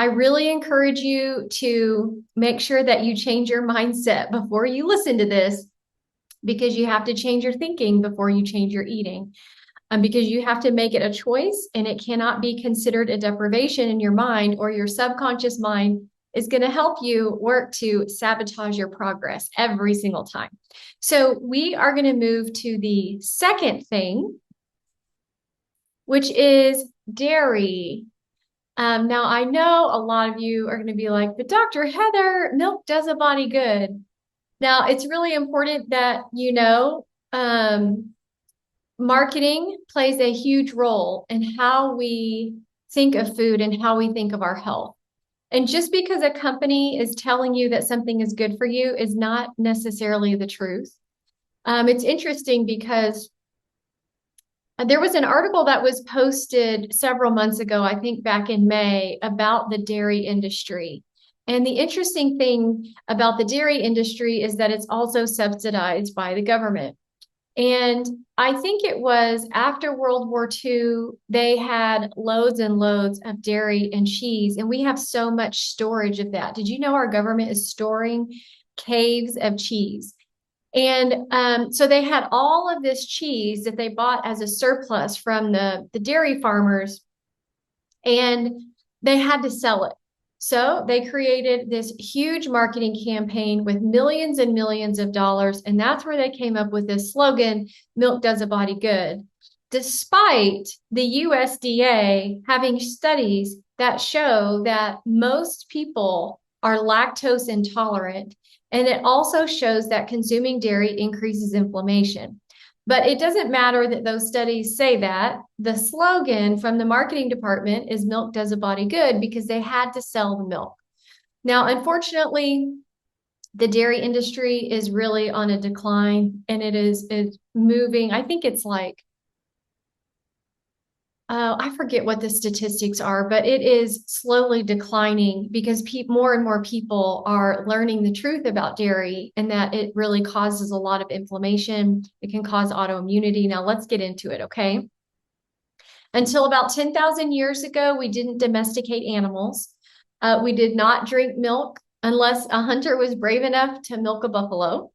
I really encourage you to make sure that you change your mindset before you listen to this, because you have to change your thinking before you change your eating. Because you have to make it a choice, and it cannot be considered a deprivation in your mind, or your subconscious mind is going to help you work to sabotage your progress every single time. So we are going to move to the second thing, which is dairy. Now, I know a lot of you are going to be like, but Dr. Heather, milk does a body good. Now, it's really important that you know marketing plays a huge role in how we think of food and how we think of our health. And just because a company is telling you that something is good for you is not necessarily the truth. It's interesting because there was an article that was posted several months ago, I think back in May, about the dairy industry. And the interesting thing about the dairy industry is that it's also subsidized by the government. And I think it was after World War II, they had loads and loads of dairy and cheese, and we have so much storage of that. Did you know our government is storing caves of cheese? And so they had all of this cheese that they bought as a surplus from the dairy farmers, and they had to sell it. So they created this huge marketing campaign with millions and millions of dollars. And that's where they came up with this slogan, milk does a body good, despite the USDA having studies that show that most people are lactose intolerant. And it also shows that consuming dairy increases inflammation. But it doesn't matter that those studies say that. The slogan from the marketing department is milk does a body good, because they had to sell the milk. Now, unfortunately, the dairy industry is really on a decline, and it's moving. I think it's like, I forget what the statistics are, but it is slowly declining because more and more people are learning the truth about dairy, and that it really causes a lot of inflammation. It can cause autoimmunity. Now, let's get into it, okay? Until about 10,000 years ago, we didn't domesticate animals. We did not drink milk unless a hunter was brave enough to milk a buffalo.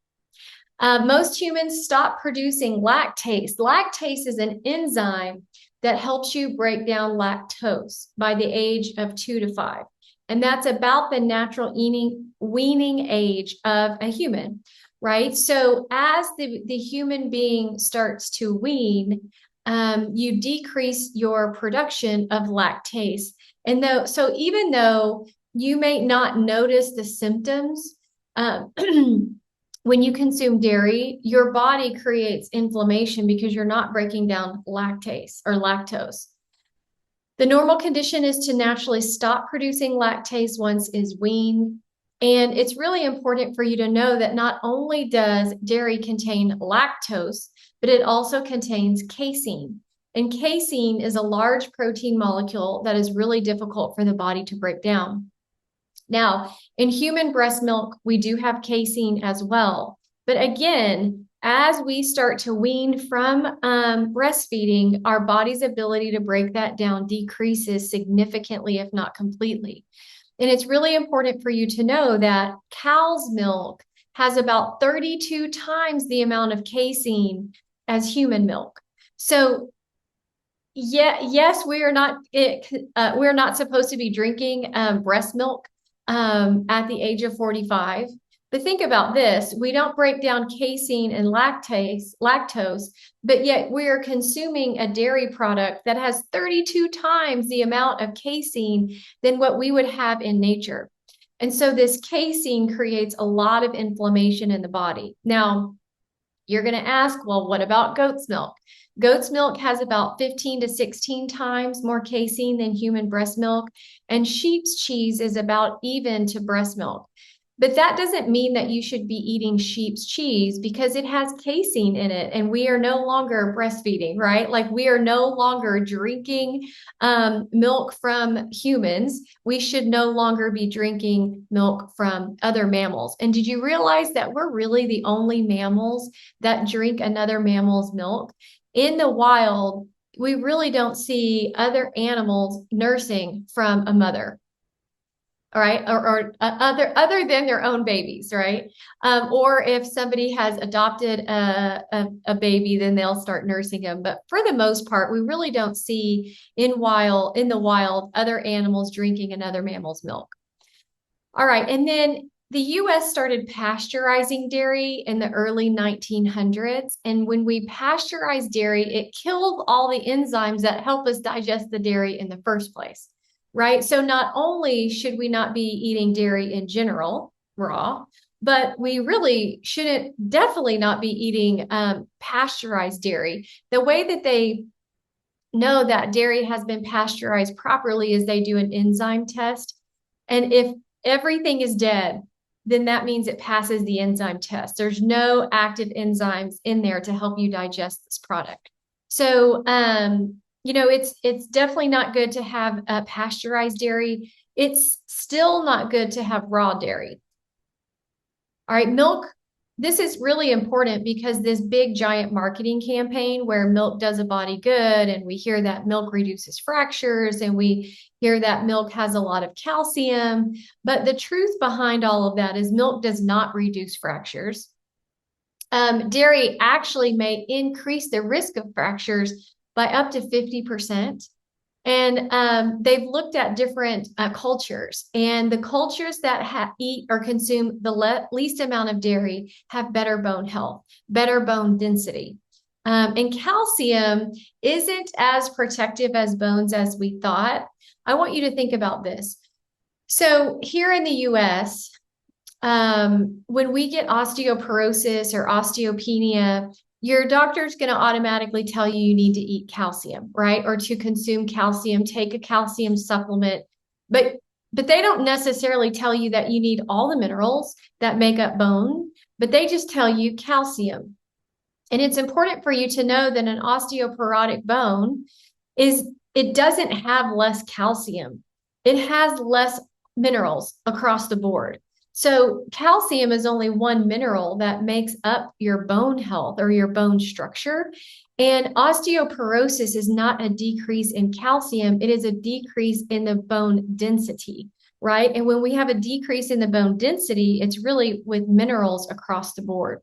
Most humans stopped producing lactase. Lactase is an enzyme that helps you break down lactose by the age of 2 to 5. And that's about the natural weaning age of a human, right? So as the human being starts to wean, you decrease your production of lactase. And so even though you may not notice the symptoms, when you consume dairy, your body creates inflammation because you're not breaking down lactase or lactose. The normal condition is to naturally stop producing lactase once is weaned. And it's really important for you to know that not only does dairy contain lactose, but it also contains casein. And casein is a large protein molecule that is really difficult for the body to break down. Now, in human breast milk, we do have casein as well. But again, as we start to wean from breastfeeding, our body's ability to break that down decreases significantly, if not completely. And it's really important for you to know that cow's milk has about 32 times the amount of casein as human milk. So yes, we're not supposed to be drinking breast milk at the age of 45. But think about this. We don't break down casein and lactose, but yet we're consuming a dairy product that has 32 times the amount of casein than what we would have in nature. And so this casein creates a lot of inflammation in the body. Now, you're going to ask, well, what about goat's milk? Goat's milk has about 15 to 16 times more casein than human breast milk, and sheep's cheese is about even to breast milk. But that doesn't mean that you should be eating sheep's cheese, because it has casein in it, and we are no longer breastfeeding, right? Like, we are no longer drinking milk from humans. We should no longer be drinking milk from other mammals. And did you realize that we're really the only mammals that drink another mammal's milk? In the wild, we really don't see other animals nursing from a mother. all right, or other than their own babies, right? Or if somebody has adopted a baby, then they'll start nursing them. But for the most part, we really don't see in the wild other animals drinking another mammal's milk. All right, and then the US started pasteurizing dairy in the early 1900s. And when we pasteurized dairy, it killed all the enzymes that help us digest the dairy in the first place, right? So not only should we not be eating dairy in general, raw, but we really shouldn't definitely not be eating pasteurized dairy. The way that they know that dairy has been pasteurized properly is they do an enzyme test. And if everything is dead, then that means it passes the enzyme test. There's no active enzymes in there to help you digest this product. So, it's definitely not good to have pasteurized dairy. It's still not good to have raw dairy. All right, milk. This is really important because this big giant marketing campaign where milk does a body good, and we hear that milk reduces fractures, and we hear that milk has a lot of calcium. But the truth behind all of that is milk does not reduce fractures. Dairy actually may increase the risk of fractures by up to 50%. And they've looked at different cultures, and the cultures that eat or consume the least amount of dairy have better bone health, better bone density. And calcium isn't as protective as bones as we thought. I want you to think about this. So here in the US, when we get osteoporosis or osteopenia, your doctor's going to automatically tell you need to eat calcium, right? Or to consume calcium, take a calcium supplement. But they don't necessarily tell you that you need all the minerals that make up bone, but they just tell you calcium. And it's important for you to know that an osteoporotic bone it doesn't have less calcium. It has less minerals across the board. So calcium is only one mineral that makes up your bone health or your bone structure. And osteoporosis is not a decrease in calcium, it is a decrease in the bone density, right? And when we have a decrease in the bone density, it's really with minerals across the board.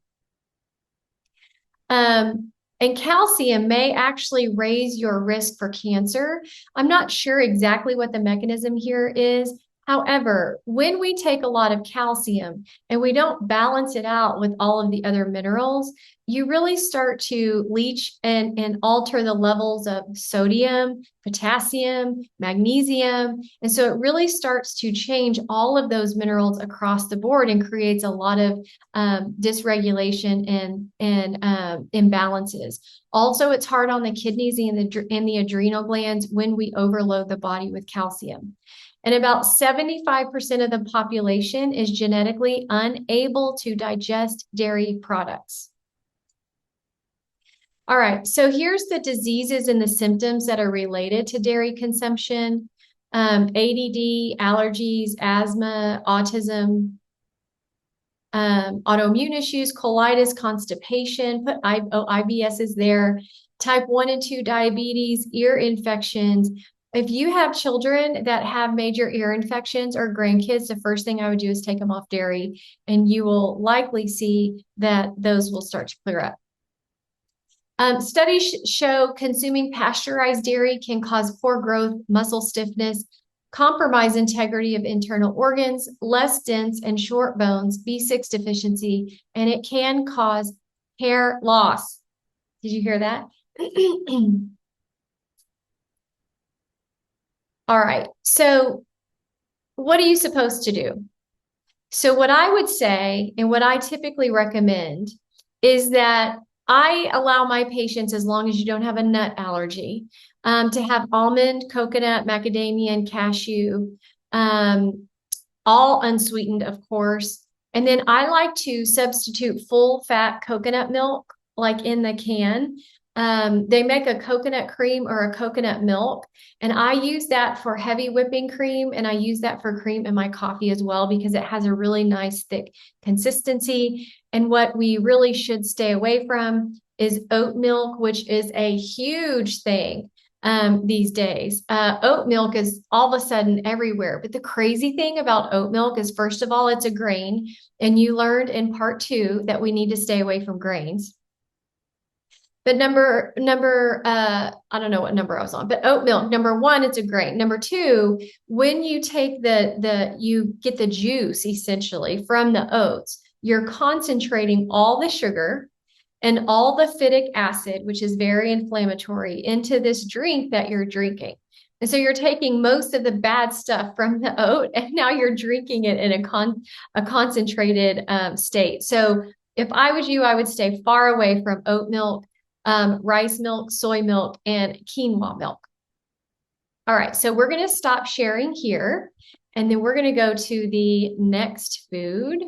And calcium may actually raise your risk for cancer. I'm not sure exactly what the mechanism here is. However, when we take a lot of calcium and we don't balance it out with all of the other minerals, you really start to leach and alter the levels of sodium, potassium, magnesium. And so it really starts to change all of those minerals across the board and creates a lot of dysregulation and imbalances. Also, it's hard on the kidneys and the adrenal glands when we overload the body with calcium. And about 75% of the population is genetically unable to digest dairy products. All right, so here's the diseases and the symptoms that are related to dairy consumption. ADD, allergies, asthma, autism, autoimmune issues, colitis, constipation, IBS is there, type 1 and 2 diabetes, ear infections. If you have children that have major ear infections or grandkids, the first thing I would do is take them off dairy, and you will likely see that those will start to clear up. Studies show consuming pasteurized dairy can cause poor growth, muscle stiffness, compromise integrity of internal organs, less dense and short bones, B6 deficiency, and it can cause hair loss. Did you hear that? All right, so what are you supposed to do? So what I would say, and what I typically recommend, is that I allow my patients, as long as you don't have a nut allergy, to have almond, coconut, macadamia, and cashew, all unsweetened, of course. And then I like to substitute full fat coconut milk, like in the can. They make a coconut cream or a coconut milk, and I use that for heavy whipping cream, and I use that for cream in my coffee as well because it has a really nice thick consistency. And what we really should stay away from is oat milk, which is a huge thing. these days. Oat milk is all of a sudden everywhere. But the crazy thing about oat milk is, first of all, it's a grain. And you learned in part 2 that we need to stay away from grains. But I don't know what number I was on, but oat milk, number 1, it's a grain. Number 2, when you take you get the juice essentially from the oats, you're concentrating all the sugar and all the phytic acid, which is very inflammatory, into this drink that you're drinking. And so you're taking most of the bad stuff from the oat, and now you're drinking it in a concentrated state. So if I was you, I would stay far away from oat milk, rice milk, soy milk, and quinoa milk. All right, so we're going to stop sharing here, and then we're going to go to the next food.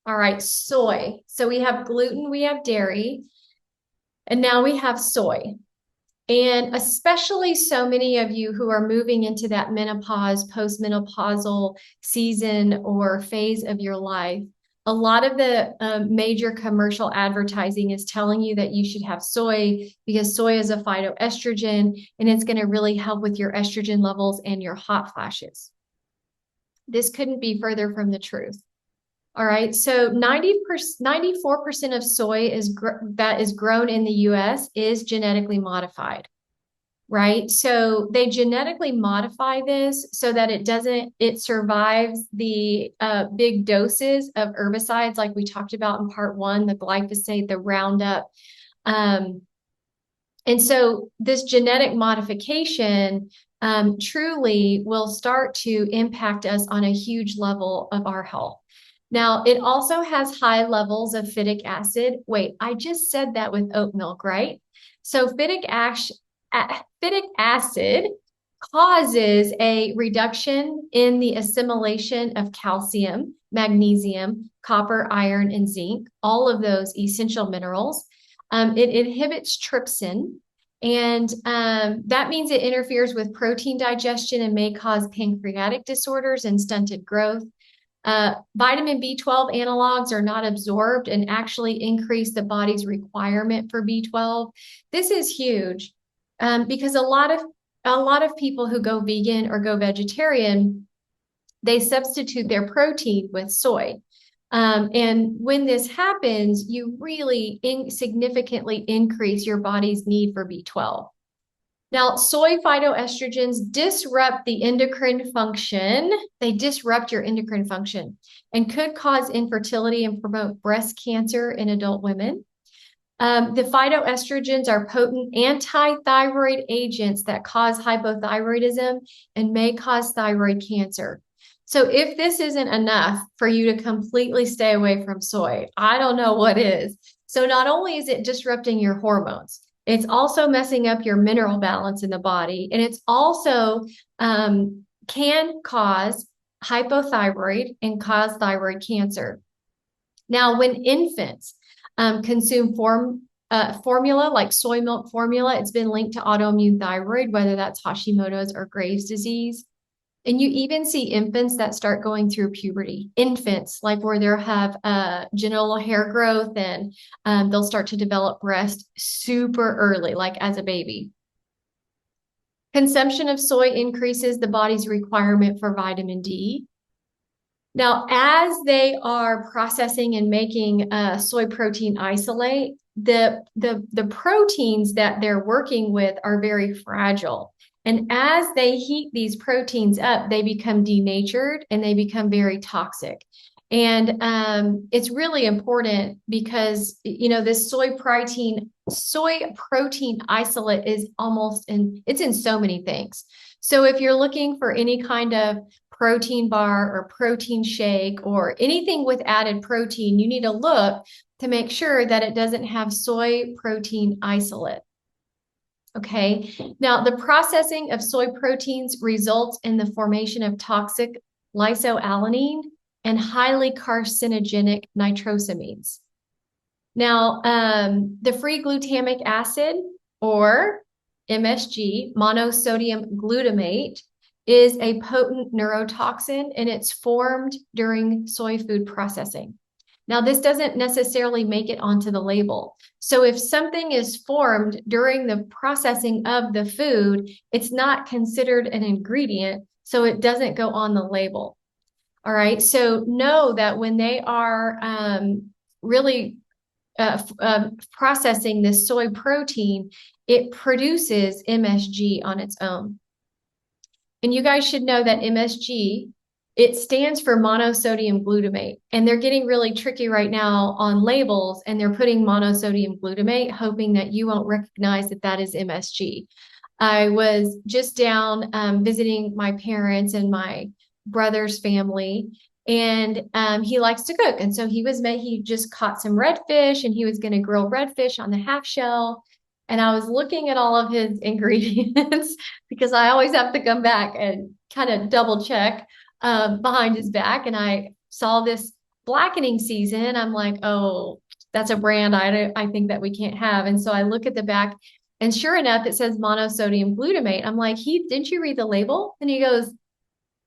All right, soy. So we have gluten, we have dairy, and now we have soy. And especially so many of you who are moving into that menopause, postmenopausal season or phase of your life, a lot of the major commercial advertising is telling you that you should have soy because soy is a phytoestrogen and it's going to really help with your estrogen levels and your hot flashes. This couldn't be further from the truth. All right, so 94% of soy that is grown in the US is genetically modified, right? So they genetically modify this so that it survives the big doses of herbicides like we talked about in part 1, the glyphosate, the Roundup. And so this genetic modification truly will start to impact us on a huge level of our health. Now, it also has high levels of phytic acid. Wait, I just said that with oat milk, right? So phytic acid causes a reduction in the assimilation of calcium, magnesium, copper, iron, and zinc, all of those essential minerals. It inhibits trypsin, and that means it interferes with protein digestion and may cause pancreatic disorders and stunted growth. Vitamin B12 analogs are not absorbed and actually increase the body's requirement for B12. This is huge because a lot of people who go vegan or go vegetarian, they substitute their protein with soy. And when this happens, you really significantly increase your body's need for B12. Now, soy phytoestrogens disrupt the endocrine function. They disrupt your endocrine function and could cause infertility and promote breast cancer in adult women. The phytoestrogens are potent anti-thyroid agents that cause hypothyroidism and may cause thyroid cancer. So if this isn't enough for you to completely stay away from soy, I don't know what is. So not only is it disrupting your hormones, it's also messing up your mineral balance in the body. And it's also can cause hypothyroid and cause thyroid cancer. Now, when infants consume formula like soy milk formula, it's been linked to autoimmune thyroid, whether that's Hashimoto's or Graves' disease. And you even see infants that start going through puberty. Infants, like where they'll have genital hair growth and they'll start to develop breast super early, like as a baby. Consumption of soy increases the body's requirement for vitamin D. Now, as they are processing and making soy protein isolate, the proteins that they're working with are very fragile. And as they heat these proteins up, they become denatured and they become very toxic. And it's really important because, you know, this soy protein isolate is it's in so many things. So if you're looking for any kind of protein bar or protein shake or anything with added protein, you need to look to make sure that it doesn't have soy protein isolate. Okay, now the processing of soy proteins results in the formation of toxic lysoalanine and highly carcinogenic nitrosamines. Now, the free glutamic acid, or MSG, monosodium glutamate, is a potent neurotoxin, and it's formed during soy food processing. Now, this doesn't necessarily make it onto the label. So if something is formed during the processing of the food, it's not considered an ingredient, so it doesn't go on the label. All right. So know that when they are really processing this soy protein, it produces MSG on its own. And you guys should know that MSG, it stands for monosodium glutamate. And they're getting really tricky right now on labels, and they're putting monosodium glutamate, hoping that you won't recognize that that is MSG. I was just down visiting my parents and my brother's family, and he likes to cook. And so he just caught some redfish, and he was going to grill redfish on the half shell. And I was looking at all of his ingredients because I always have to come back and kind of double check behind his back. And I saw this blackening season. I'm like, oh, that's a brand I think that we can't have. And so I look at the back, and sure enough, it says monosodium glutamate. I'm like, didn't you read the label? And he goes,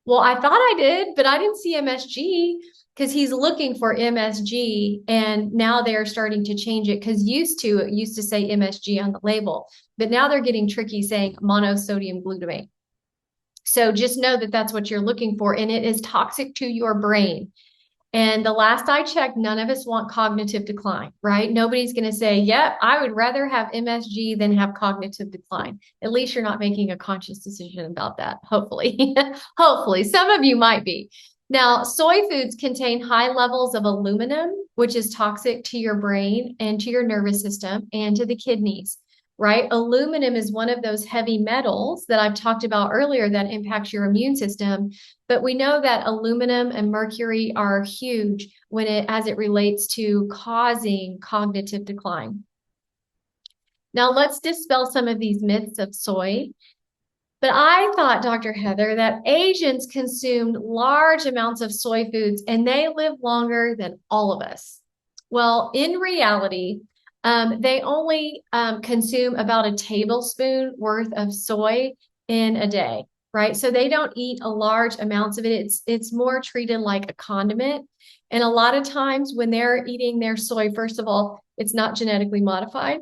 well, I thought I did, but I didn't see MSG, because he's looking for MSG, and now they're starting to change it, because it used to say MSG on the label, but now they're getting tricky saying monosodium glutamate. So just know that that's what you're looking for, and it is toxic to your brain. And the last I checked, none of us want cognitive decline, right? Nobody's going to say, yep, I would rather have MSG than have cognitive decline. At least you're not making a conscious decision about that, hopefully. Hopefully, some of you might be. Now, soy foods contain high levels of aluminum, which is toxic to your brain and to your nervous system and to the kidneys, right? Aluminum is one of those heavy metals that I've talked about earlier that impacts your immune system. But we know that aluminum and mercury are huge as it relates to causing cognitive decline. Now let's dispel some of these myths of soy. But I thought, Dr. Heather, that Asians consumed large amounts of soy foods and they live longer than all of us. Well, in reality, they only consume about a tablespoon worth of soy in a day, right? So they don't eat a large amounts of it. It's more treated like a condiment. And a lot of times when they're eating their soy, first of all, it's not genetically modified.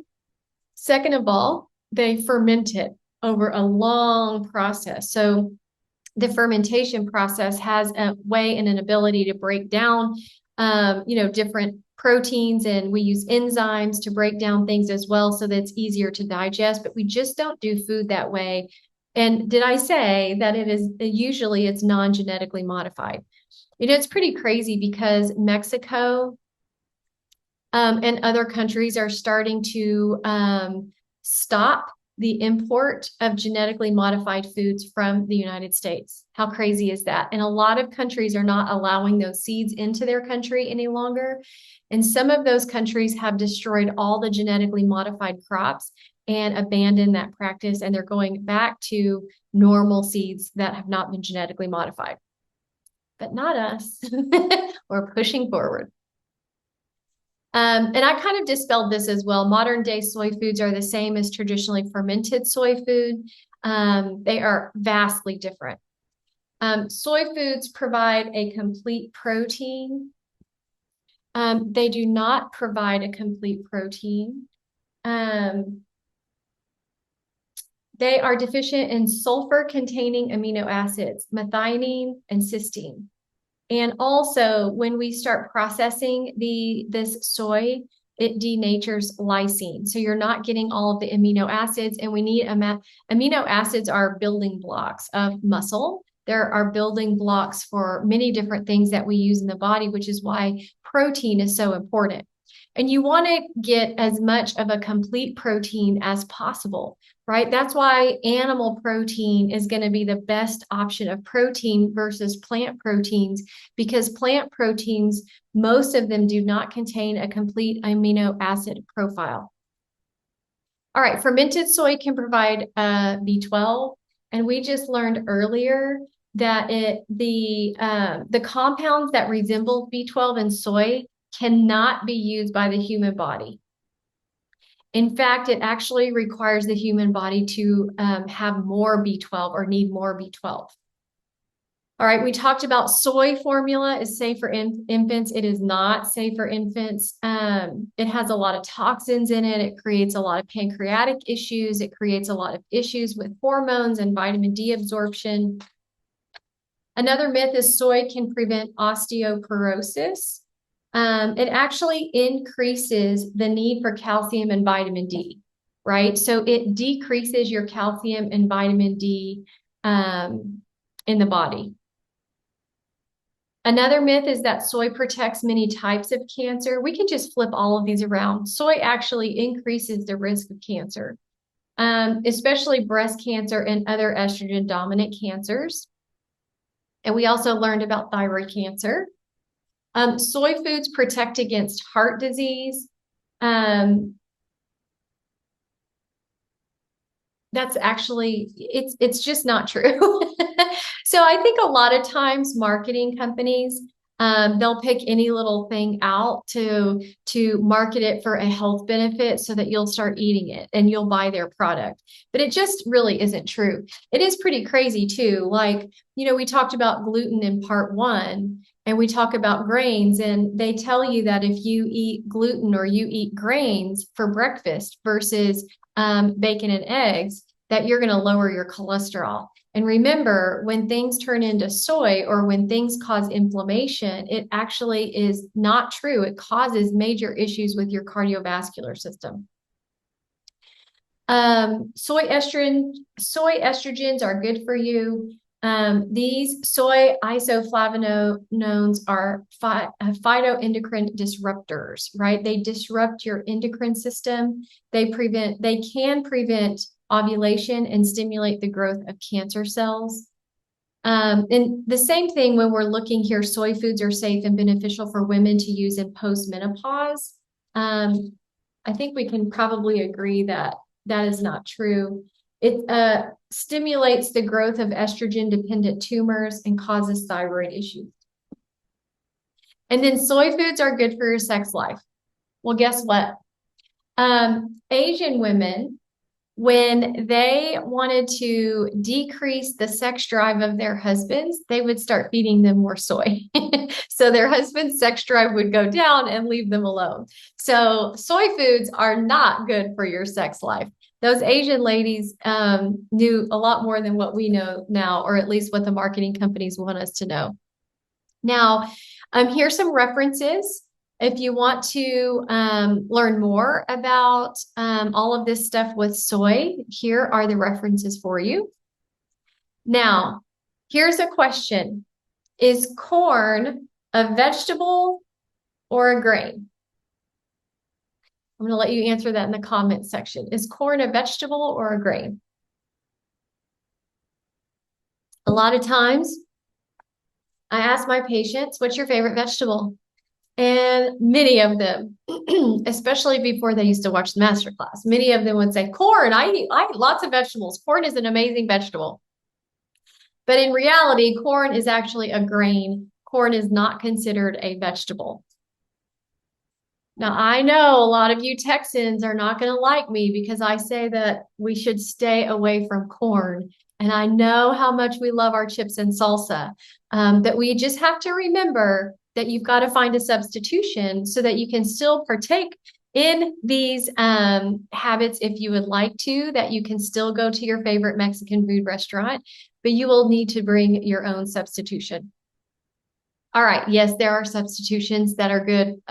Second of all, they ferment it over a long process. So the fermentation process has a way and an ability to break down, different proteins, and we use enzymes to break down things as well, so that it's easier to digest, but we just don't do food that way. And did I say that it's non-genetically modified? It's pretty crazy, because Mexico and other countries are starting to stop the import of genetically modified foods from the United States. How crazy is that? And a lot of countries are not allowing those seeds into their country any longer. And some of those countries have destroyed all the genetically modified crops and abandoned that practice. And they're going back to normal seeds that have not been genetically modified. But not us. We're pushing forward. And I kind of dispelled this as well. Modern day soy foods are the same as traditionally fermented soy food. They are vastly different. Soy foods provide a complete protein. They do not provide a complete protein. They are deficient in sulfur-containing amino acids, methionine and cysteine. And also, when we start processing this soy, it denatures lysine. So you're not getting all of the amino acids, and we need amino acids are building blocks of muscle. There are building blocks for many different things that we use in the body, which is why protein is so important. And you want to get as much of a complete protein as possible, right? That's why animal protein is going to be the best option of protein versus plant proteins, because plant proteins, most of them do not contain a complete amino acid profile. All right, fermented soy can provide B12, and we just learned earlier that the compounds that resemble B12 in soy cannot be used by the human body. In fact, it actually requires the human body to have more B12 or need more B12. All right, we talked about soy formula is safe for infants. It is not safe for infants. It has a lot of toxins in it. It creates a lot of pancreatic issues. It creates a lot of issues with hormones and vitamin D absorption. Another myth is soy can prevent osteoporosis. It actually increases the need for calcium and vitamin D, right? So it decreases your calcium and vitamin D in the body. Another myth is that soy protects many types of cancer. We can just flip all of these around. Soy actually increases the risk of cancer, especially breast cancer and other estrogen dominant cancers. And we also learned about thyroid cancer. Soy foods protect against heart disease. That's actually, it's just not true. So I think a lot of times marketing companies, they'll pick any little thing out to market it for a health benefit so that you'll start eating it and you'll buy their product. But it just really isn't true. It is pretty crazy too. Like, we talked about gluten in part 1, and we talk about grains, and they tell you that if you eat gluten or you eat grains for breakfast versus bacon and eggs, that you're going to lower your cholesterol. And remember, when things turn into soy or when things cause inflammation, it actually is not true. It causes major issues with your cardiovascular system. Soy estrogens are good for you. These soy isoflavonones are phytoendocrine disruptors, right? They disrupt your endocrine system. They can prevent ovulation and stimulate the growth of cancer cells. And the same thing when we're looking here, soy foods are safe and beneficial for women to use in postmenopause. I think we can probably agree that that is not true. It stimulates the growth of estrogen-dependent tumors and causes thyroid issues. And then soy foods are good for your sex life. Well, guess what? Asian women, when they wanted to decrease the sex drive of their husbands, they would start feeding them more soy. So their husband's sex drive would go down and leave them alone. So soy foods are not good for your sex life. Those Asian ladies knew a lot more than what we know now, or at least what the marketing companies want us to know. Now, here's some references. If you want to learn more about all of this stuff with soy, here are the references for you. Now, here's a question. Is corn a vegetable or a grain? I'm going to let you answer that in the comment section. Is corn a vegetable or a grain? A lot of times, I ask my patients, what's your favorite vegetable? And many of them, especially before they used to watch the master class, many of them would say, corn. I eat lots of vegetables. Corn is an amazing vegetable. But in reality, corn is actually a grain. Corn is not considered a vegetable. Now, I know a lot of you Texans are not going to like me because I say that we should stay away from corn. And I know how much we love our chips and salsa, that we just have to remember that you've got to find a substitution so that you can still partake in these habits if you would like to, that you can still go to your favorite Mexican food restaurant, but you will need to bring your own substitution. All right. Yes, there are substitutions that are good,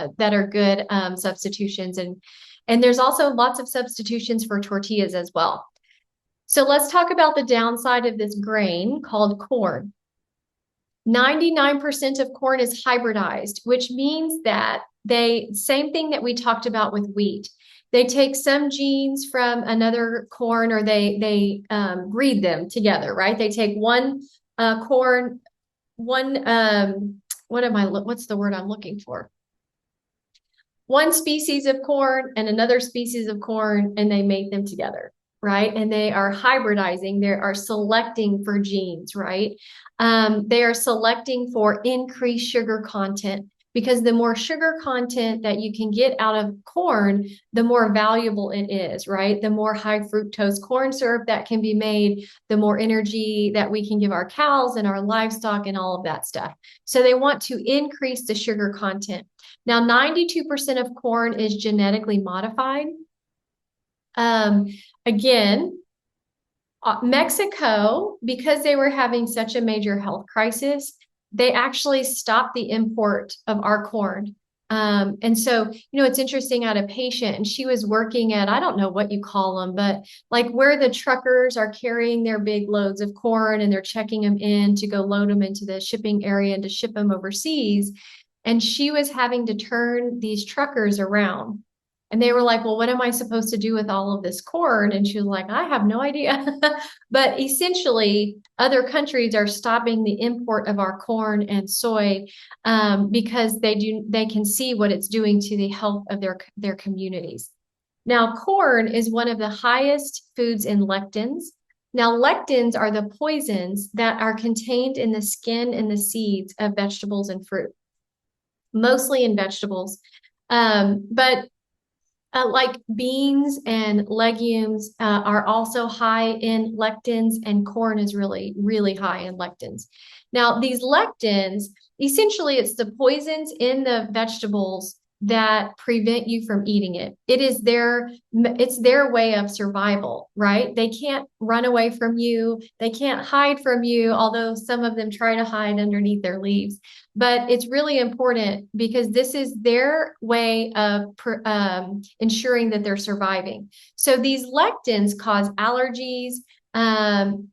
substitutions. And there's also lots of substitutions for tortillas as well. So let's talk about the downside of this grain called corn. 99% of corn is hybridized, which means that same thing that we talked about with wheat. They take some genes from another corn, or they breed them together, right? They take one corn, what's the word I'm looking for? One species of corn and another species of corn, and they mate them together, right? And they are hybridizing. They are selecting for genes, right? They are selecting for increased sugar content. because the more sugar content that you can get out of corn, the more valuable it is, right? The more high fructose corn syrup that can be made, the more energy that we can give our cows and our livestock and all of that stuff. So they want to increase the sugar content. Now, 92% of corn is genetically modified. Again, Mexico, because they were having such a major health crisis, they actually stopped the import of our corn. And so, it's interesting. I had a patient and she was working at, I don't know what you call them, but like where the truckers are carrying their big loads of corn and they're checking them in to go load them into the shipping area and to ship them overseas. And she was having to turn these truckers around. And they were like, well, what am I supposed to do with all of this corn? And she was like, I have no idea. But essentially, other countries are stopping the import of our corn and soy because they can see what it's doing to the health of their communities. Now, corn is one of the highest foods in lectins. Now, lectins are the poisons that are contained in the skin and the seeds of vegetables and fruit, mostly in vegetables. But like beans and legumes are also high in lectins, and corn is really, really high in lectins. Now, these lectins, essentially, it's the poisons in the vegetables that prevent you from eating it. It's their way of survival, right? They can't run away from you. They can't hide from you, although some of them try to hide underneath their leaves. But it's really important because this is their way of ensuring that they're surviving. So these lectins cause allergies, and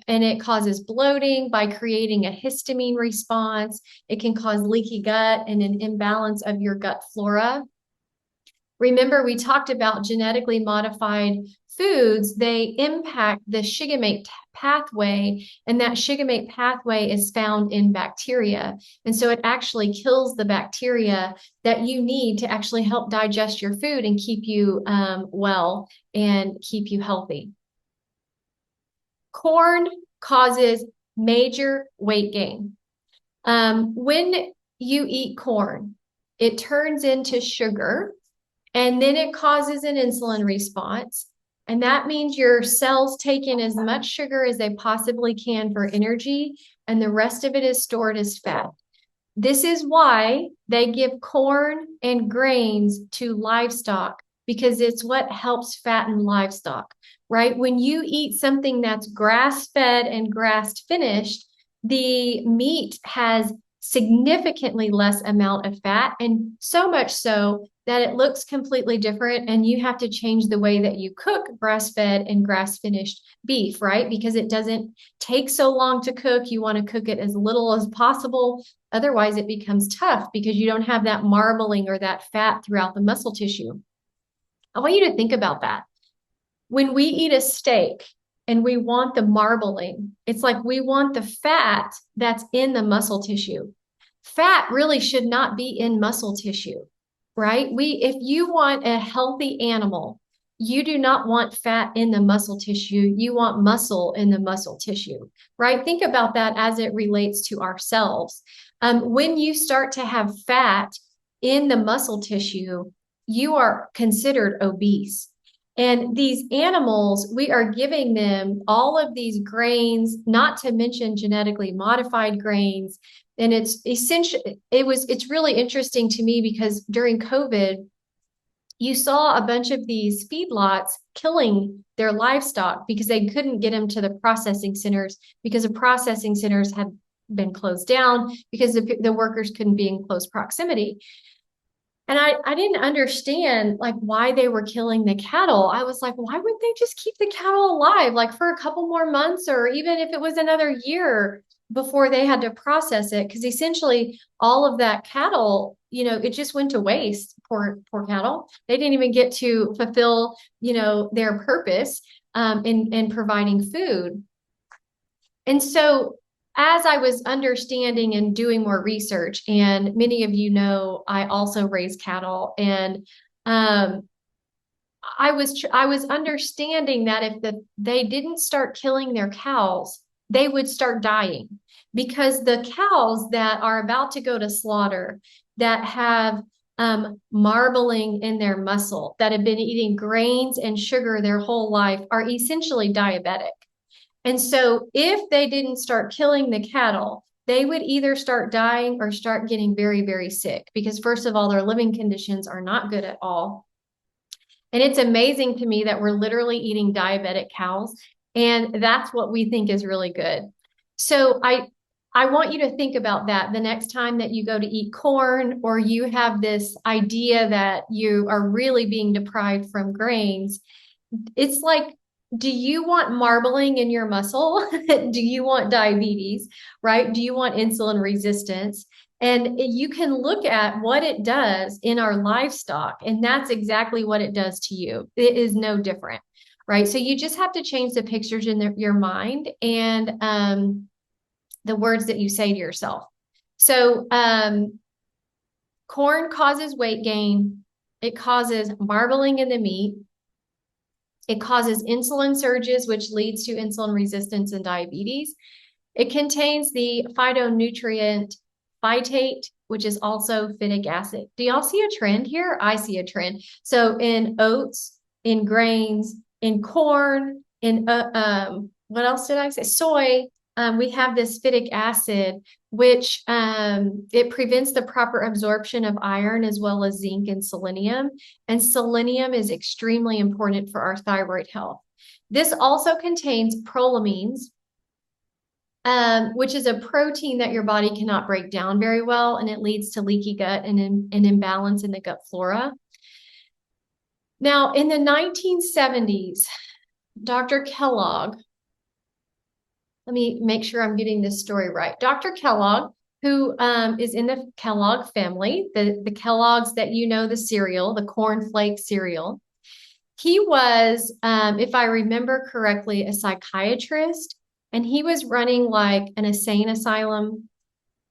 it causes bloating by creating a histamine response. It can cause leaky gut and an imbalance of your gut flora. Remember, we talked about genetically modified foods. They impact the shigamate pathway, and that shigamate pathway is found in bacteria. And so it actually kills the bacteria that you need to actually help digest your food and keep you well and keep you healthy. Corn causes major weight gain. When you eat corn, it turns into sugar, and then it causes an insulin response. And that means your cells take in as much sugar as they possibly can for energy, and the rest of it is stored as fat. This is why they give corn and grains to livestock, because it's what helps fatten livestock, right? When you eat something that's grass-fed and grass-finished, the meat has significantly less amount of fat, and so much so that it looks completely different, and you have to change the way that you cook grass-fed and grass-finished beef, right? Because it doesn't take so long to cook. You want to cook it as little as possible. Otherwise, it becomes tough because you don't have that marbling or that fat throughout the muscle tissue. I want you to think about that. When we eat a steak and we want the marbling, it's like we want the fat that's in the muscle tissue. Fat really should not be in muscle tissue, right? If you want a healthy animal, you do not want fat in the muscle tissue. You want muscle in the muscle tissue, right? Think about that as it relates to ourselves. When you start to have fat in the muscle tissue, you are considered obese. And these animals, we are giving them all of these grains, not to mention genetically modified grains. And it's really interesting to me because during COVID, you saw a bunch of these feedlots killing their livestock because they couldn't get them to the processing centers because the processing centers had been closed down because the workers couldn't be in close proximity. And I didn't understand like why they were killing the cattle. I was like, why wouldn't they just keep the cattle alive like for a couple more months, or even if it was another year before they had to process it? Because essentially all of that cattle, it just went to waste. Poor cattle. They didn't even get to fulfill, their purpose in providing food. And so as I was understanding and doing more research, and many of you know, I also raise cattle, and I was understanding that if they didn't start killing their cows, they would start dying, because the cows that are about to go to slaughter, that have marbling in their muscle, that have been eating grains and sugar their whole life, are essentially diabetic. And so if they didn't start killing the cattle, they would either start dying or start getting very, very sick, because first of all, their living conditions are not good at all. And it's amazing to me that we're literally eating diabetic cows, and that's what we think is really good. So I want you to think about that the next time that you go to eat corn, or you have this idea that you are really being deprived from grains. It's like, do you want marbling in your muscle? Do you want diabetes, right? Do you want insulin resistance? And you can look at what it does in our livestock, and that's exactly what it does to you. It is no different, right? So you just have to change the pictures in your mind, and the words that you say to yourself. So corn causes weight gain. It causes marbling in the meat. It causes insulin surges, which leads to insulin resistance and diabetes. It contains the phytonutrient phytate, which is also phytic acid. Do y'all see a trend here? I see a trend. So in oats, in grains, in corn, in what else did I say? Soy, we have this phytic acid, which it prevents the proper absorption of iron as well as zinc and selenium. And selenium is extremely important for our thyroid health. This also contains prolamines, which is a protein that your body cannot break down very well, and it leads to leaky gut and an imbalance in the gut flora. Now, in the 1970s, Dr. Kellogg, let me make sure I'm getting this story right. Dr. Kellogg, who is in the Kellogg family, the Kellogg's that you know, the cereal, the cornflake cereal. He was, if I remember correctly, a psychiatrist, and he was running like an insane asylum.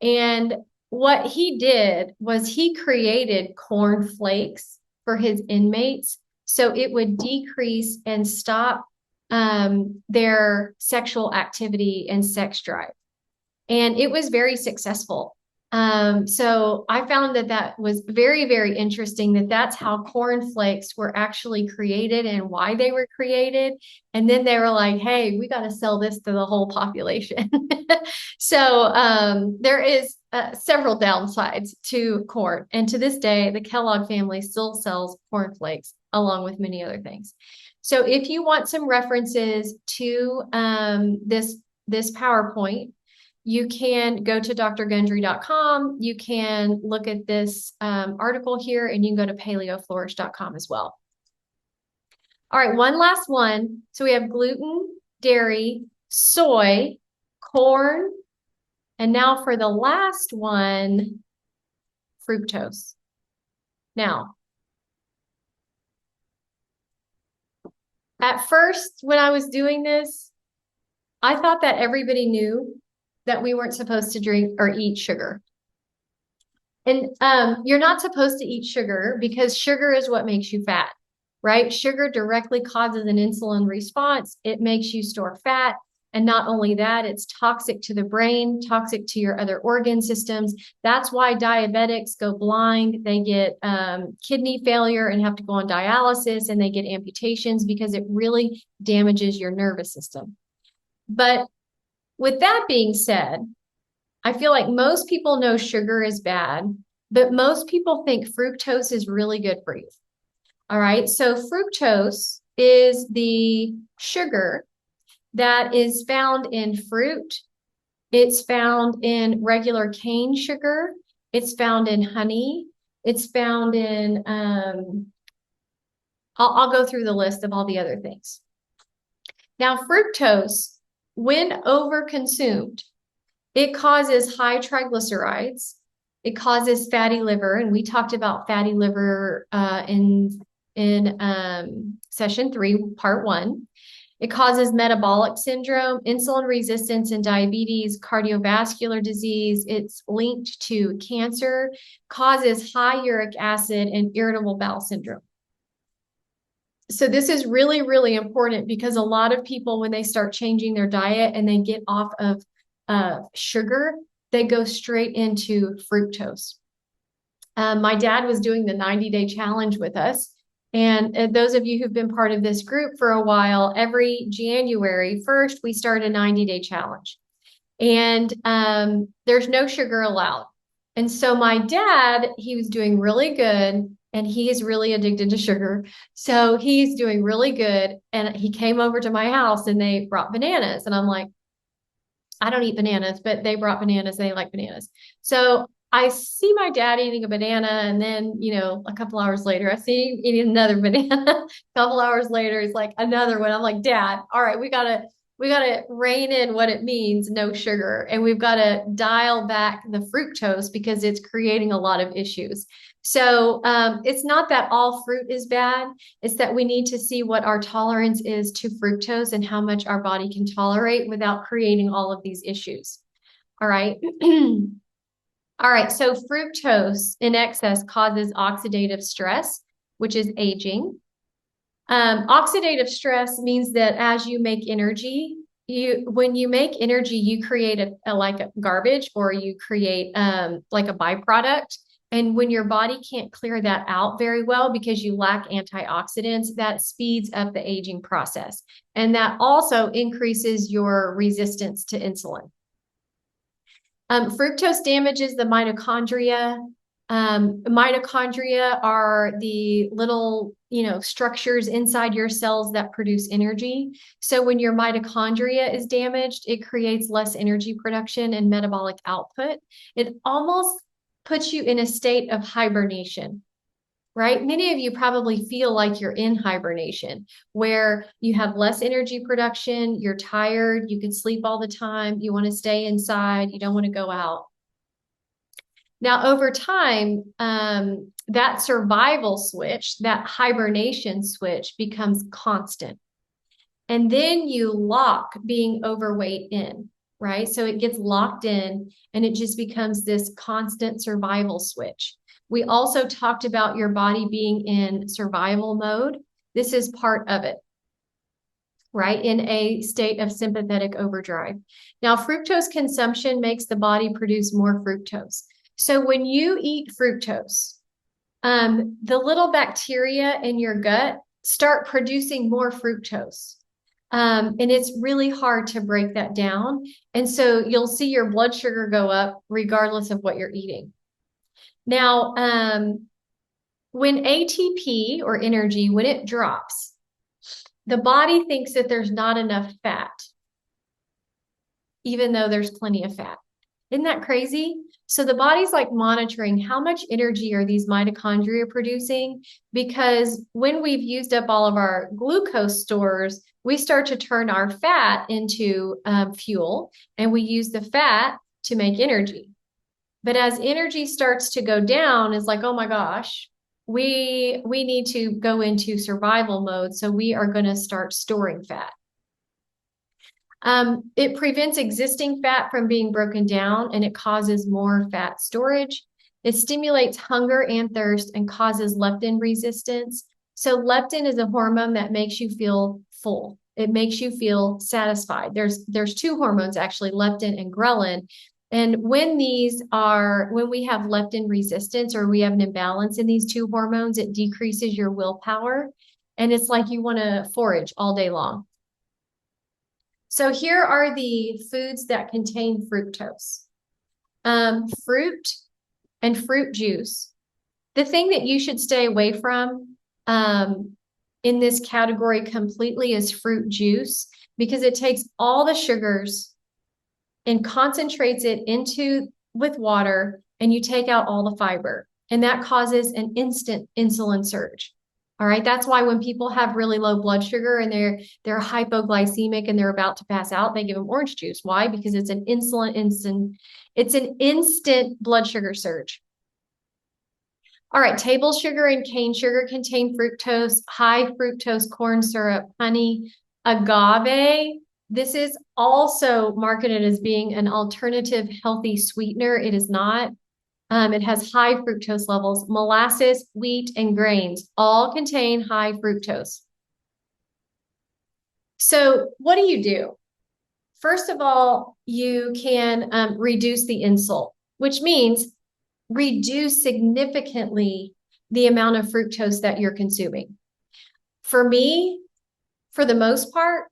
And what he did was he created corn flakes for his inmates, so it would decrease and stop their sexual activity and sex drive. And it was very successful. So I found that was very, very interesting, that that's how corn flakes were actually created and why they were created. And then they were like, hey, we got to sell this to the whole population. So there is several downsides to corn. And to this day, the Kellogg family still sells corn flakes along with many other things. So if you want some references to this PowerPoint, you can go to drgundry.com. You can look at this article here, and you can go to paleoflourish.com as well. All right, one last one. So we have gluten, dairy, soy, corn, and now for the last one, fructose. Now, at first, when I was doing this, I thought that everybody knew that we weren't supposed to drink or eat sugar. And you're not supposed to eat sugar because sugar is what makes you fat, right? Sugar directly causes an insulin response. It makes you store fat. And not only that, it's toxic to the brain, toxic to your other organ systems. That's why diabetics go blind. They get kidney failure and have to go on dialysis, and they get amputations because it really damages your nervous system. But with that being said, I feel like most people know sugar is bad, but most people think fructose is really good for you. All right, so fructose is the sugar that is found in fruit. It's found in regular cane sugar. It's found in honey. It's found in, I'll go through the list of all the other things. Now, fructose, when overconsumed, it causes high triglycerides. It causes fatty liver, and we talked about fatty liver in session 3, part 1. It causes metabolic syndrome, insulin resistance and diabetes, cardiovascular disease. It's linked to cancer, causes high uric acid and irritable bowel syndrome. So this is really, really important, because a lot of people, when they start changing their diet and they get off of sugar, they go straight into fructose. My dad was doing the 90-day challenge with us. And those of you who've been part of this group for a while, every January 1st, we start a 90-day challenge. And there's no sugar allowed. And so my dad, he was doing really good, and he is really addicted to sugar. So he's doing really good. And he came over to my house and they brought bananas. And I'm like, I don't eat bananas, but they brought bananas. They like bananas. So I see my dad eating a banana, and then, a couple hours later, I see him eating another banana. A couple hours later, it's like another one. I'm like, Dad, all right, we gotta rein in what it means, no sugar, and we've got to dial back the fructose because it's creating a lot of issues. So it's not that all fruit is bad. It's that we need to see what our tolerance is to fructose and how much our body can tolerate without creating all of these issues. All right. All right. So fructose in excess causes oxidative stress, which is aging. Oxidative stress means that as you make energy, when you make energy, you create like a garbage, or you create like a byproduct. And when your body can't clear that out very well because you lack antioxidants, that speeds up the aging process. And that also increases your resistance to insulin. Fructose damages the mitochondria. Mitochondria are the little, structures inside your cells that produce energy. So when your mitochondria is damaged, it creates less energy production and metabolic output. It almost puts you in a state of hibernation, right? Many of you probably feel like you're in hibernation, where you have less energy production, you're tired, you can sleep all the time, you want to stay inside, you don't want to go out. Now, over time, that survival switch, that hibernation switch, becomes constant. And then you lock being overweight in, right? So it gets locked in, and it just becomes this constant survival switch. We also talked about your body being in survival mode. This is part of it, right? In a state of sympathetic overdrive. Now, fructose consumption makes the body produce more fructose. So when you eat fructose, the little bacteria in your gut start producing more fructose. And it's really hard to break that down. And so you'll see your blood sugar go up regardless of what you're eating. Now, when ATP, or energy, when it drops, the body thinks that there's not enough fat, even though there's plenty of fat. Isn't that crazy? So the body's like monitoring how much energy are these mitochondria producing, because when we've used up all of our glucose stores, we start to turn our fat into fuel, and we use the fat to make energy. But as energy starts to go down, it's like, oh my gosh, we need to go into survival mode. So we are going to start storing fat. It prevents existing fat from being broken down, and it causes more fat storage. It stimulates hunger and thirst and causes leptin resistance. So leptin is a hormone that makes you feel full. It makes you feel satisfied. There's two hormones, actually, leptin and ghrelin. And when we have leptin resistance, or we have an imbalance in these two hormones, it decreases your willpower. And it's like you want to forage all day long. So here are the foods that contain fructose. Fruit and fruit juice. The thing that you should stay away from in this category completely is fruit juice, because it takes all the sugars and concentrates it with water, and you take out all the fiber, and that causes an instant insulin surge. All right. That's why when people have really low blood sugar and they're hypoglycemic and they're about to pass out, they give them orange juice. Why? Because it's an instant blood sugar surge. All right. Table sugar and cane sugar contain fructose, high fructose corn syrup, honey, agave. This is also marketed as being an alternative healthy sweetener. It is not. It has high fructose levels. Molasses, wheat, and grains all contain high fructose. So what do you do? First of all, you can reduce the insult, which means reduce significantly the amount of fructose that you're consuming. For me, for the most part,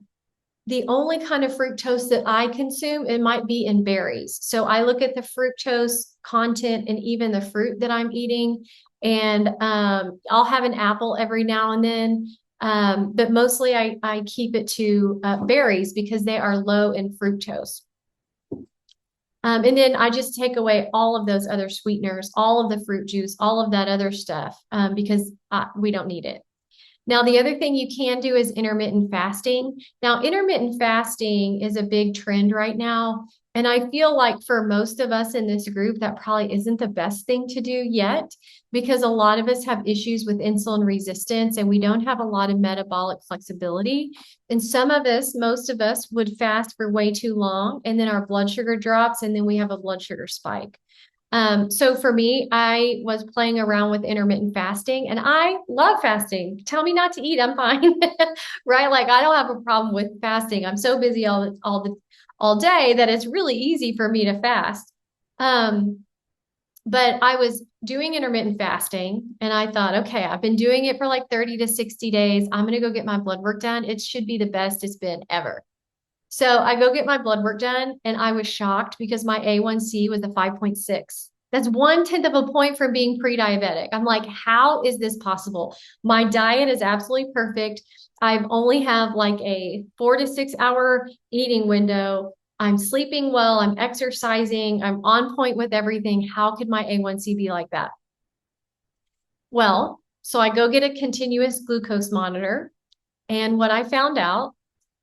the only kind of fructose that I consume, it might be in berries. So I look at the fructose content and even the fruit that I'm eating. And I'll have an apple every now and then. But mostly I keep it to berries because they are low in fructose. And then I just take away all of those other sweeteners, all of the fruit juice, all of that other stuff because we don't need it. Now, the other thing you can do is intermittent fasting. Now, intermittent fasting is a big trend right now. And I feel like for most of us in this group, that probably isn't the best thing to do yet, because a lot of us have issues with insulin resistance and we don't have a lot of metabolic flexibility. And some of us, most of us, would fast for way too long, and then our blood sugar drops, and then we have a blood sugar spike. So for me, I was playing around with intermittent fasting and I love fasting. Tell me not to eat, I'm fine. Right? Like I don't have a problem with fasting. I'm so busy all day that it's really easy for me to fast. But I was doing intermittent fasting and I thought, okay, I've been doing it for like 30 to 60 days. I'm going to go get my blood work done. It should be the best it's been ever. So I go get my blood work done and I was shocked because my A1C was a 5.6. That's 1/10 of a point from being pre-diabetic. I'm like, how is this possible? My diet is absolutely perfect. I only have like a 4 to 6 hour eating window. I'm sleeping well. I'm exercising. I'm on point with everything. How could my A1C be like that? Well, so I go get a continuous glucose monitor. And what I found out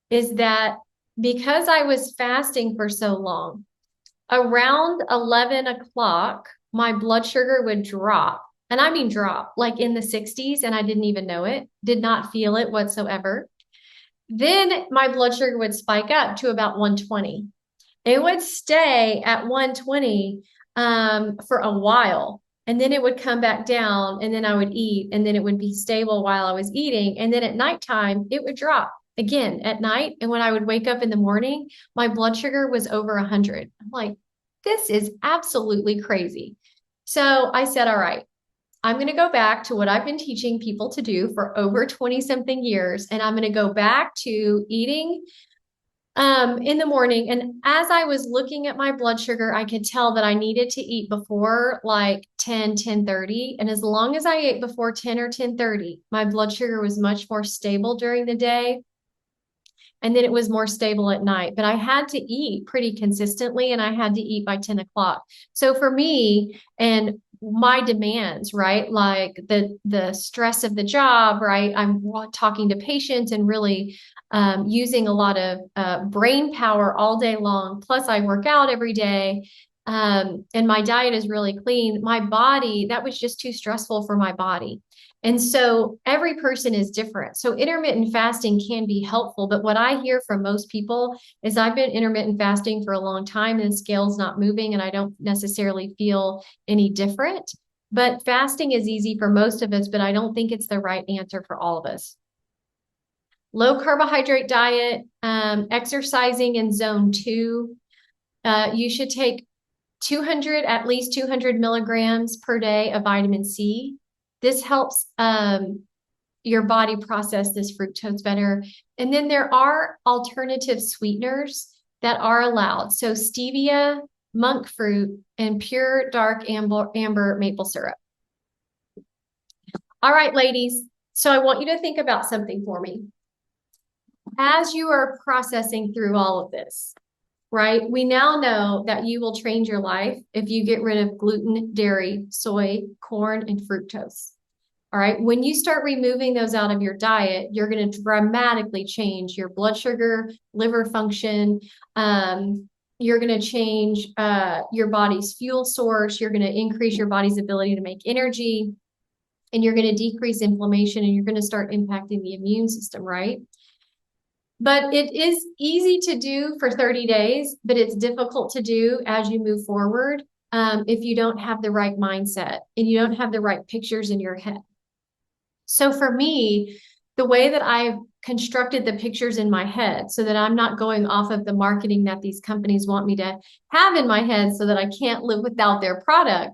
is that because I was fasting for so long, around 11 o'clock, my blood sugar would drop. And I mean drop, like in the 60s, and I didn't even know it, did not feel it whatsoever. Then my blood sugar would spike up to about 120. It would stay at 120 for a while. And then it would come back down, and then I would eat, and then it would be stable while I was eating. And then at nighttime, it would drop again at night. And when I would wake up in the morning, my blood sugar was over 100. I'm like, this is absolutely crazy. So I said, all right, I'm going to go back to what I've been teaching people to do for over 20 something years. And I'm going to go back to eating in the morning. And as I was looking at my blood sugar, I could tell that I needed to eat before like 10:30. And as long as I ate before 10 or 10:30, my blood sugar was much more stable during the day. And then it was more stable at night. But I had to eat pretty consistently and I had to eat by 10 o'clock. So for me and my demands, right? Like the stress of the job, right? I'm talking to patients and really using a lot of brain power all day long. Plus I work out every day. And my diet is really clean. My body, that was just too stressful for my body. And so every person is different. So intermittent fasting can be helpful. But what I hear from most people is I've been intermittent fasting for a long time and the scale's not moving and I don't necessarily feel any different. But fasting is easy for most of us, but I don't think it's the right answer for all of us. Low carbohydrate diet, exercising in zone 2. You should take at least 200 milligrams per day of vitamin C. This helps your body process this fructose better. And then there are alternative sweeteners that are allowed. So stevia, monk fruit, and pure dark amber maple syrup. All right, ladies. So I want you to think about something for me. As you are processing through all of this, right? We now know that you will change your life if you get rid of gluten, dairy, soy, corn, and fructose. All right. When you start removing those out of your diet, you're going to dramatically change your blood sugar, liver function. You're going to change your body's fuel source. You're going to increase your body's ability to make energy, and you're going to decrease inflammation, and you're going to start impacting the immune system, right? But it is easy to do for 30 days, but it's difficult to do as you move forward if you don't have the right mindset and you don't have the right pictures in your head. So for me, the way that I've constructed the pictures in my head so that I'm not going off of the marketing that these companies want me to have in my head so that I can't live without their product,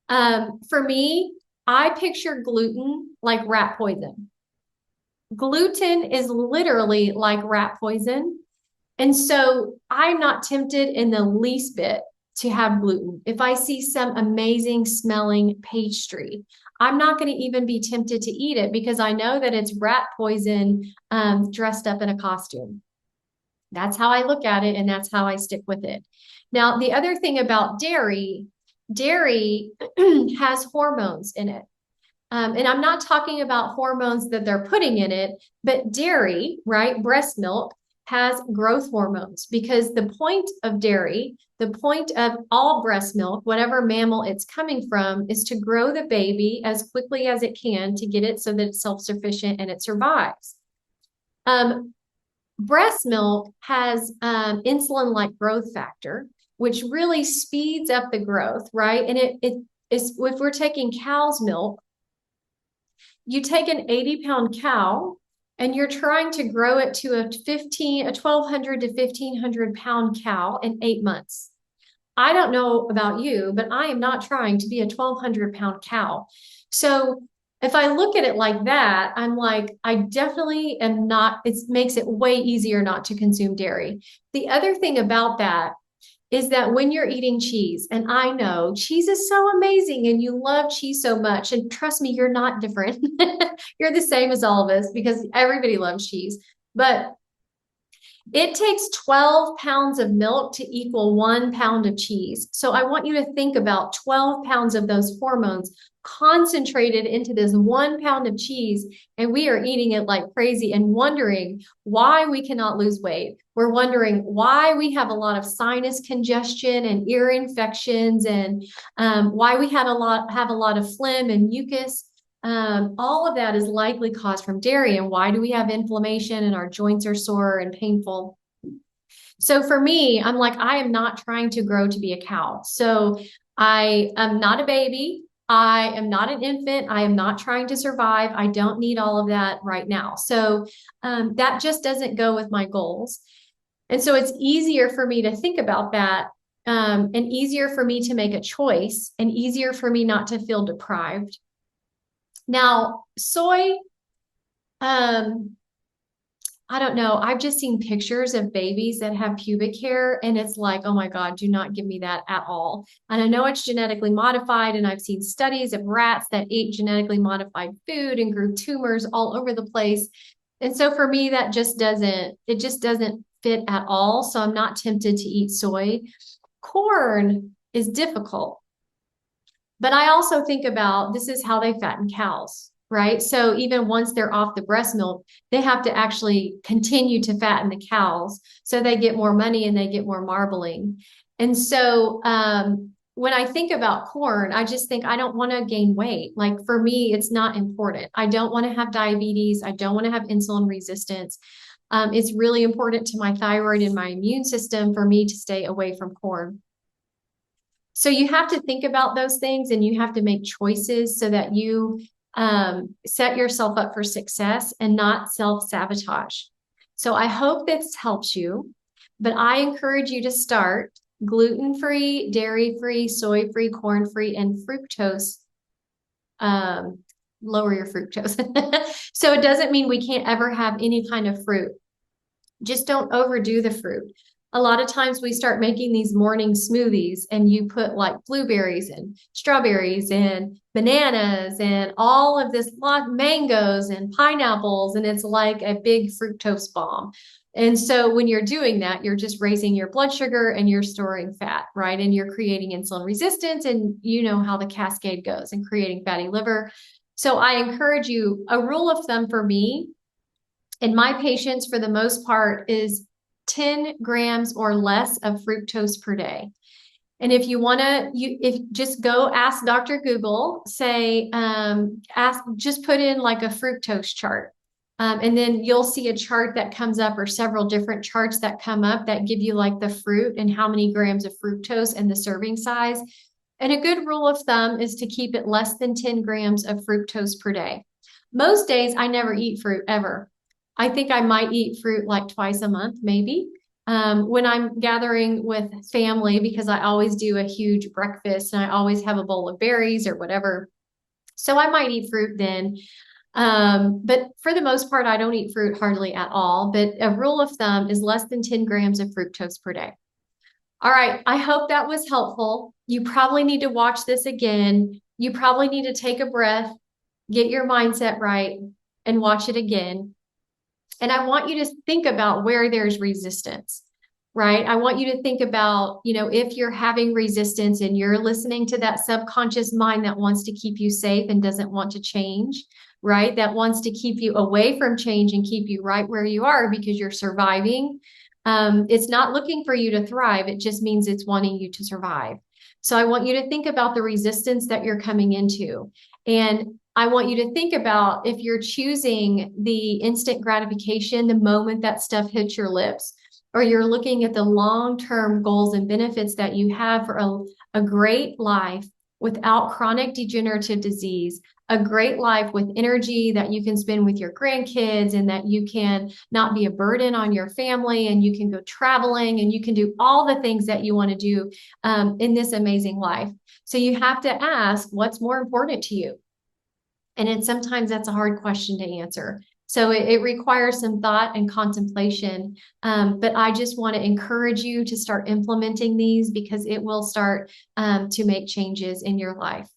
For me, I picture gluten like rat poison. Gluten is literally like rat poison. And so I'm not tempted in the least bit to have gluten. If I see some amazing smelling pastry, I'm not going to even be tempted to eat it because I know that it's rat poison dressed up in a costume. That's how I look at it, and that's how I stick with it. Now, the other thing about dairy, dairy has hormones in it. And I'm not talking about hormones that they're putting in it, but dairy, right? Breast milk has growth hormones because the point of dairy, the point of all breast milk, whatever mammal it's coming from, is to grow the baby as quickly as it can to get it so that it's self-sufficient and it survives. Um, Breast milk has insulin-like growth factor, which really speeds up the growth, right? And it is, if we're taking cow's milk, you take an 80-pound cow and you're trying to grow it to a 1,200 to 1,500 pound cow in 8 months. I don't know about you, but I am not trying to be a 1,200 pound cow. So if I look at it like that, I'm like, I definitely am not, it makes it way easier not to consume dairy. The other thing about that is that when you're eating cheese, and I know cheese is so amazing and you love cheese so much, and trust me, you're not different. You're the same as all of us because everybody loves cheese. But it takes 12 pounds of milk to equal 1 pound of cheese. So I want you to think about 12 pounds of those hormones concentrated into this 1 pound of cheese. And we are eating it like crazy and wondering why we cannot lose weight. We're wondering why we have a lot of sinus congestion and ear infections, and why we have a lot of phlegm and mucus. All of that is likely caused from dairy. And why do we have inflammation and our joints are sore and painful? So for me, I'm like, I am not trying to grow to be a cow. So I am not a baby. I am not an infant. I am not trying to survive. I don't need all of that right now. So that just doesn't go with my goals. And so it's easier for me to think about that, and easier for me to make a choice, and easier for me not to feel deprived. Now, soy, I don't know. I've just seen pictures of babies that have pubic hair, and it's like, oh my God, do not give me that at all. And I know it's genetically modified, and I've seen studies of rats that ate genetically modified food and grew tumors all over the place. And so for me, that it just doesn't fit at all. So I'm not tempted to eat soy. Corn is difficult. But I also think about this is how they fatten cows, right? So even once they're off the breast milk, they have to actually continue to fatten the cows so they get more money and they get more marbling. And so when I think about corn, I just think I don't want to gain weight. Like for me, it's not important. I don't want to have diabetes. I don't want to have insulin resistance. It's really important to my thyroid and my immune system for me to stay away from corn. So you have to think about those things and you have to make choices so that you set yourself up for success and not self-sabotage. So I hope this helps you, but I encourage you to start gluten-free, dairy-free, soy-free, corn-free, and fructose. Lower your fructose. So it doesn't mean we can't ever have any kind of fruit. Just don't overdo the fruit. A lot of times we start making these morning smoothies and you put like blueberries and strawberries and bananas and all of this lot mangoes and pineapples, and it's like a big fructose bomb. And so when you're doing that, you're just raising your blood sugar and you're storing fat, right? And you're creating insulin resistance, and you know how the cascade goes, and creating fatty liver. So I encourage you, a rule of thumb for me and my patients for the most part is 10 grams or less of fructose per day. And if you want to, if just go ask Dr. Google, say, just put in like a fructose chart. And then you'll see a chart that comes up, or several different charts that come up that give you like the fruit and how many grams of fructose and the serving size. And a good rule of thumb is to keep it less than 10 grams of fructose per day. Most days I never eat fruit ever. I think I might eat fruit like twice a month, maybe. When I'm gathering with family, because I always do a huge breakfast and I always have a bowl of berries or whatever. So I might eat fruit then. But for the most part, I don't eat fruit hardly at all. But a rule of thumb is less than 10 grams of fructose per day. All right. I hope that was helpful. You probably need to watch this again. You probably need to take a breath, get your mindset right, and watch it again. And I want you to think about where there's resistance, right? I want you to think about, if you're having resistance and you're listening to that subconscious mind that wants to keep you safe and doesn't want to change, right? That wants to keep you away from change and keep you right where you are because you're surviving. It's not looking for you to thrive. It just means it's wanting you to survive. So I want you to think about the resistance that you're coming into. And I want you to think about if you're choosing the instant gratification, the moment that stuff hits your lips, or you're looking at the long-term goals and benefits that you have for a great life without chronic degenerative disease, a great life with energy that you can spend with your grandkids and that you can not be a burden on your family and you can go traveling and you can do all the things that you want to do in this amazing life. So you have to ask, what's more important to you? And sometimes that's a hard question to answer. So it requires some thought and contemplation. But I just want to encourage you to start implementing these because it will start to make changes in your life.